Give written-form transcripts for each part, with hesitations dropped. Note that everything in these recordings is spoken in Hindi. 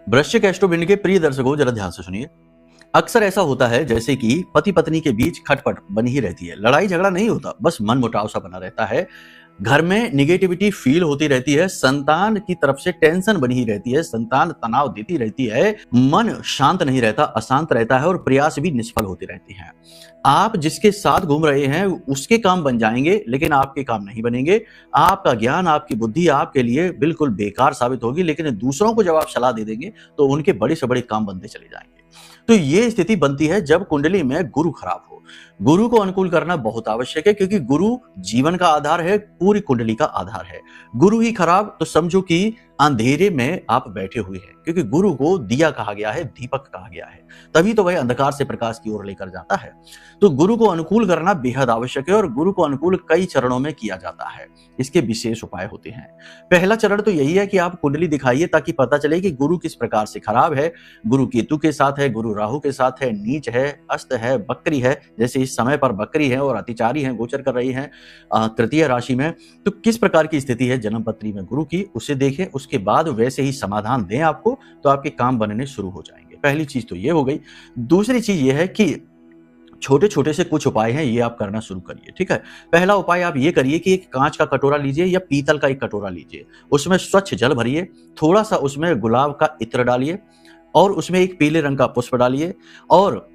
वृश्चिक एस्ट्रोविंड के प्रिय दर्शकों, जरा ध्यान से सुनिए। अक्सर ऐसा होता है जैसे कि पति पत्नी के बीच खटपट बनी ही रहती है, लड़ाई झगड़ा नहीं होता, बस मन मुटाव सा बना रहता है। घर में निगेटिविटी फील होती रहती है, संतान की तरफ से टेंशन बनी ही रहती है, संतान तनाव देती रहती है, मन शांत नहीं रहता, अशांत रहता है और प्रयास भी निष्फल होते रहते हैं। आप जिसके साथ घूम रहे हैं उसके काम बन जाएंगे, लेकिन आपके काम नहीं बनेंगे। आपका ज्ञान, आपकी बुद्धि आपके लिए बिल्कुल बेकार साबित होगी, लेकिन दूसरों को जब आप सलाह दे देंगे तो उनके बड़े से बड़े काम बनते चले जाएंगे। तो ये स्थिति बनती है जब कुंडली में गुरु खराब हो। गुरु को अनुकूल करना बहुत आवश्यक है, क्योंकि गुरु जीवन का आधार है, पूरी कुंडली का आधार है। गुरु ही खराब तो समझो कि अंधेरे में आप बैठे हुए हैं, क्योंकि गुरु को दिया कहा गया है, दीपक कहा गया है, तभी तो वह अंधकार से प्रकाश की ओर लेकर जाता है। तो गुरु को अनुकूल करना बेहद आवश्यक है और गुरु को अनुकूल कई चरणों में किया जाता है। इसके विशेष उपाय होते हैं। पहला चरण तो यही है कि आप कुंडली दिखाइए ताकि पता चले कि गुरु किस प्रकार से खराब है। गुरु केतु के साथ है, गुरु राहु के साथ है, नीच है, अस्त है, बकरी है, जैसे इस समय पर बकरी है और अतिचारी है, गोचर कर रही है तृतीय राशि में। तो किस प्रकार की स्थिति है जन्म पत्री में गुरु की, उसे देखें, उसके बाद वैसे ही समाधान दें आपको, तो आपके काम बनने शुरू हो जाएंगे। पहली चीज तो ये हो गई। दूसरी चीज ये है कि छोटे छोटे से कुछ उपाय हैं, ये आप करना शुरू करिए। ठीक है, पहला उपाय आप ये करिए कि एक कांच का कटोरा लीजिए या पीतल का एक कटोरा लीजिए, उसमें स्वच्छ जल भरिए, थोड़ा सा उसमें गुलाब का इत्र डालिए और उसमें एक पीले रंग का पुष्प डालिए और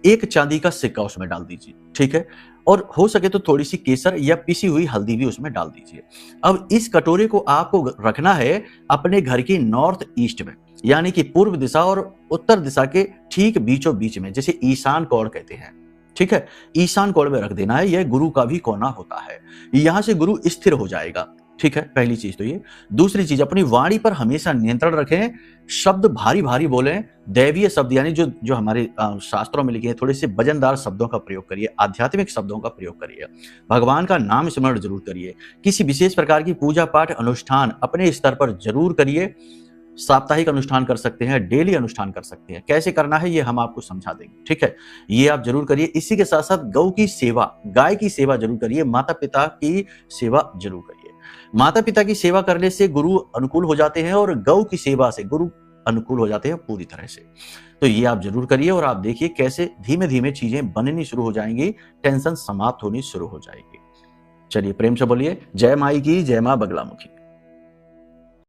एक चांदी का सिक्का उसमें डाल दीजिए। ठीक है, और हो सके तो थोड़ी सी केसर या पिसी हुई हल्दी भी उसमें डाल दीजिए। अब इस कटोरे को आपको रखना है अपने घर की नॉर्थ ईस्ट में, यानी कि पूर्व दिशा और उत्तर दिशा के ठीक बीचों बीच में, जैसे ईशान कोण कहते हैं। ठीक है, ईशान कोण में रख देना है, यह गुरु का भी कोना होता है, यहां से गुरु स्थिर हो जाएगा। ठीक है, पहली चीज तो ये। दूसरी चीज, अपनी वाणी पर हमेशा नियंत्रण रखें, शब्द भारी भारी बोलें, दैवीय शब्द यानी जो जो हमारे शास्त्रों में लिखे हैं, थोड़े से वजनदार शब्दों का प्रयोग करिए, आध्यात्मिक शब्दों का प्रयोग करिए, भगवान का नाम स्मरण जरूर करिए, किसी विशेष प्रकार की पूजा पाठ अनुष्ठान अपने स्तर पर जरूर करिए। साप्ताहिक अनुष्ठान कर सकते हैं, डेली अनुष्ठान कर सकते हैं, कैसे करना है ये हम आपको समझा देंगे। ठीक है, ये आप जरूर करिए। इसी के साथ साथ गौ की सेवा, गाय की सेवा जरूर करिए, माता पिता की सेवा जरूर करिए। माता पिता की सेवा करने से गुरु अनुकूल हो जाते हैं और गौ की सेवा से गुरु अनुकूल हो जाते हैं पूरी तरह से। तो ये आप जरूर करिए और आप देखिए कैसे धीमे धीमे चीजें बननी शुरू हो जाएंगी, टेंशन समाप्त होनी शुरू हो जाएगी। चलिए प्रेम से बोलिए जय माई की, जय मां बगलामुखी।